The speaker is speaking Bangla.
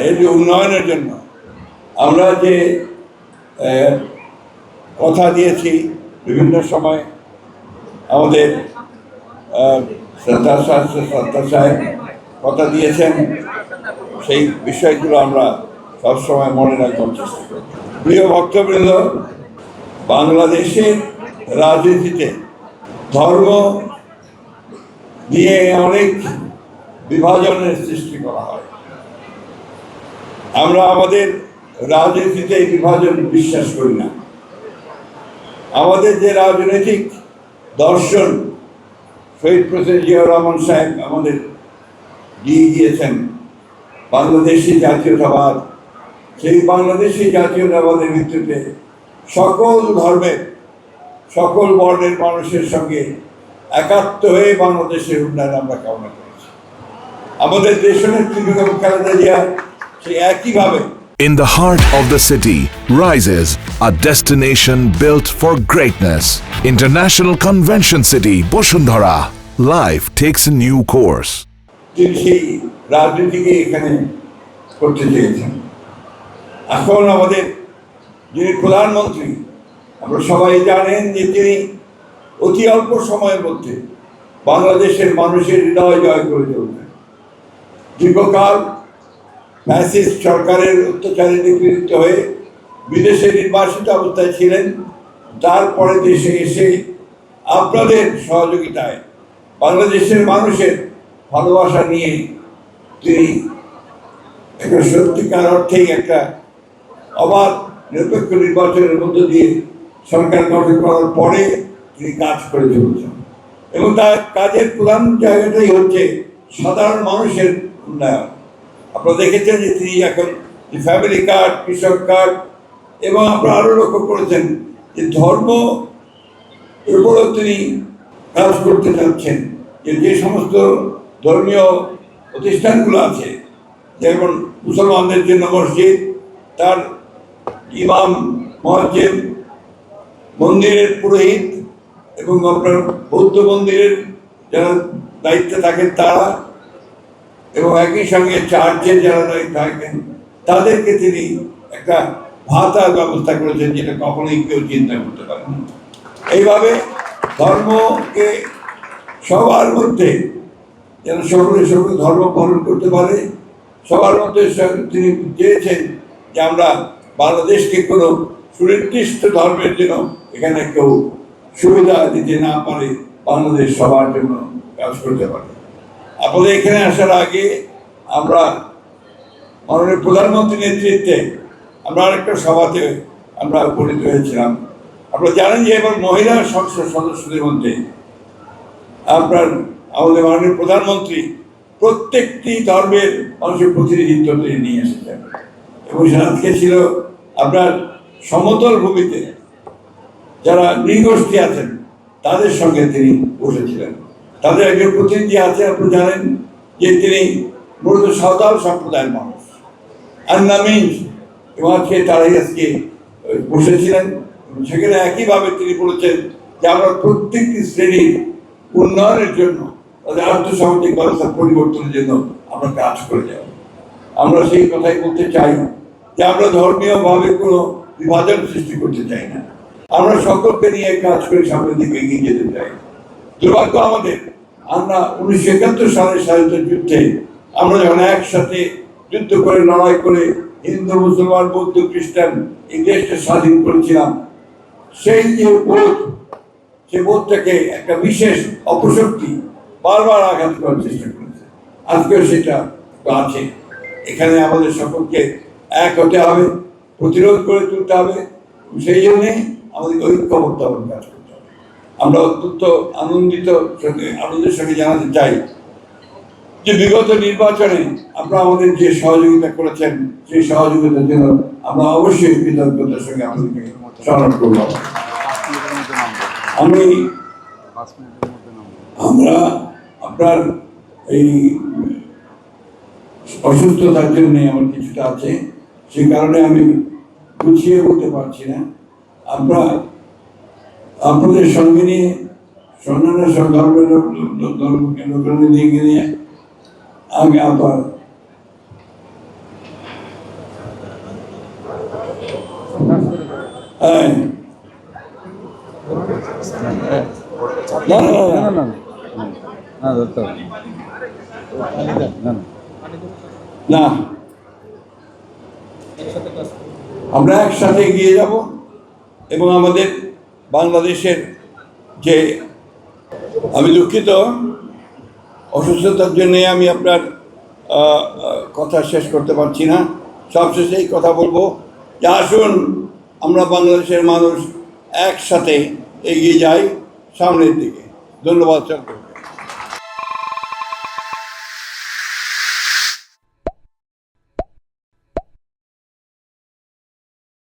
এর যে উন্নয়নের জন্য আমরা যে কথা দিয়েছি বিভিন্ন সময়, আমাদের শ্রদ্ধা সাহেব কথা দিয়েছেন, সেই বিষয়গুলো আমরা সবসময় মনে রাখবার চেষ্টা করি। প্রিয় ভক্তবৃন্দ, বাংলাদেশের রাজনীতিতে ধর্ম নিয়ে অনেক বিভাজনের সৃষ্টি করা হয়। আমরা আমাদের রাজনীতিতে এই বিভাজন বিশ্বাস করি না। আমাদের যে রাজনৈতিক দর্শন শহীদ প্রেসিডেন্ট জিয়াউর রহমান সাহেব আমাদের দিয়ে গিয়েছেন, বাংলাদেশি জাতীয়তাবাদ, সেই বাংলাদেশি জাতীয়তাবাদের ভিত্তিতে সকল ধর্মের সকল বর্ণের মানুষের সঙ্গে একাত্ম হয়ে বাংলাদেশের উন্নয়ন আমরা কামনা করেছি। আমাদের দেশনেত্রী বেগম খালেদা জিয়া সেই একইভাবে In the heart of the city rises a destination built for greatness. International Convention City, Bosundhara. Life takes a new course. তিনি সেই রাজনীতিকে এখানে করতে চেয়েছেন। এখন আমাদের যিনি প্রধানমন্ত্রী, আমরা সবাই জানেন যে তিনি অতি অল্প সময়ের মধ্যে বাংলাদেশের মানুষের হৃদয় জয় করে চলবেন। দীর্ঘকাল ফ্যাসিস্ট সরকারের অত্যাচারে নিপীড়িত হয়ে বিদেশে নির্বাসিত অবস্থায় ছিলেন। তারপরে দেশে এসে আপনাদের সহযোগিতায় বাংলাদেশের মানুষের ভালোবাসা নিয়ে তিনি একটা সত্যিকার অর্থেই একটা অবাধ নিরপেক্ষ নির্বাচনের মধ্য দিয়ে সরকার গঠন করার পরে তিনি কাজ করে চলেছেন, এবং তার কাজের প্রধান জায়গাটাই হচ্ছে সাধারণ মানুষের উন্নয়ন। আপনারা দেখেছেন যে তিনি এখন ফ্যামিলি কার্ড, কৃষক কার্ড, এবং আপনারা আরও লক্ষ্য করেছেন যে ধর্ম উপরেও তিনি কাজ করতে চাচ্ছেন। যে সমস্ত ধর্মীয় প্রতিষ্ঠানগুলো আছে, যেমন মুসলমানদের জন্য মসজিদ, তার ইমাম, মুয়াজ্জিন, মন্দিরের পুরোহিত, এবং আপনার বৌদ্ধ মন্দিরের যারা দায়িত্বে থাকেন তারা, এবং একই সঙ্গে চার্চের যারা দায়িত্বে থাকেন তাদেরকে তিনি একটা ভাতার ব্যবস্থা করেছেন, যেটা কখনোই কেউ চিন্তা করতে পারেন। এইভাবে ধর্মকে সবার মধ্যে যেন সকলে ধর্ম পালন করতে পারে, সবার মধ্যে তিনি চেয়েছেন যে আমরা বাংলাদেশকে কোনো সুনির্দিষ্ট ধর্মের জন্য এখানে কেউ সুবিধা দিতে না পারে, বাংলাদেশ সবার জন্য কাজ করতে পারে। আপনাদের এখানে আসার আগে আমরা মাননীয় প্রধানমন্ত্রীর নেতৃত্বে আমরা আরেকটা সভাতে আমরা উপনীত হয়েছিলাম। আপনারা জানেন যে এবার মহিলা সংসদ সদস্যদের মধ্যে আপনার আমাদের মাননীয় প্রধানমন্ত্রী প্রত্যেকটি ধর্মের মানুষের প্রতিনিধিত্ব তিনি নিয়ে এসেছেন, এবং আজকে ছিল আপনার সমতল ভূমিতে যারা নৃগোষ্ঠী আছেন তাদের সঙ্গে তিনি বসেছিলেন। তাদের একজন প্রতিনিধি আছে, আপনি জানেন যে তিনি মূলত সাঁওতাল সম্প্রদায়ের মানুষ, আন্নামিজ, এবং আজকে তারাই আজকে বসেছিলেন। সেখানে একইভাবে তিনি বলেছেন যে আমরা প্রত্যেকটি শ্রেণীর উন্নয়নের জন্য, তাদের আর্থসামাজিক ব্যবস্থার পরিবর্তনের জন্য আমরা কাজ করে যাব। আমরা সেই কথাই বলতে চাই যে আমরা ধর্মীয়ভাবে কোনো বিভাজন সৃষ্টি করতে চাই না, আমরা সকলকে নিয়ে কাজ করে সামনের দিকে এগিয়ে যেতে চাই। দুর্ভাগ্য আমাদের, আমরা 1971 সালের স্বাধীনতা যুদ্ধে আমরা যখন একসাথে যুদ্ধ করে লড়াই করে হিন্দু, মুসলমান, বৌদ্ধ, খ্রিস্টান এই দেশটা স্বাধীন করেছিলাম, সেই যে বোধ, সে বোধটাকে একটা বিশেষ অপশক্তি বারবার আঘাত করার চেষ্টা করেছে। আজকেও সেটা আছে। এখানে আমাদের সকলকে এক হতে হবে, প্রতিরোধ করে তুলতে হবে, সেই জন্যে আমাদের ঐক্যবদ্ধ কাজ করতে হবে। আমরা অত্যন্ত আনন্দের সঙ্গে জানাতে চাই যে বিগত নির্বাচনে আপনারা আমাদের যে সহযোগিতা করেছেন, সেই সহযোগিতার জন্য আমরা অবশ্যই কৃতজ্ঞতার সঙ্গে আমাদেরকে স্মরণ করব। আমরা আপনার এই অসুস্থতার জন্য আমার কিছুটা আছে, সেই কারণে আমি গুছিয়ে বলতে পারছি না। আমরা আপনাদের সঙ্গে নিয়ে ধর্মের নিয়ে আমি আবার হ্যাঁ। না, না, না, না। না, আমরা একসাথে এগিয়ে যাব এবং আমাদের বাংলাদেশের যে, আমি দুঃখিত অসুস্থতার জন্যে আমি আপনার কথা শেষ করতে পারছি না। সবশেষে এই কথা বলবো যে আসুন আমরা বাংলাদেশের মানুষ একসাথে এগিয়ে যাই সামনের দিকে। ধন্যবাদ সকলকে।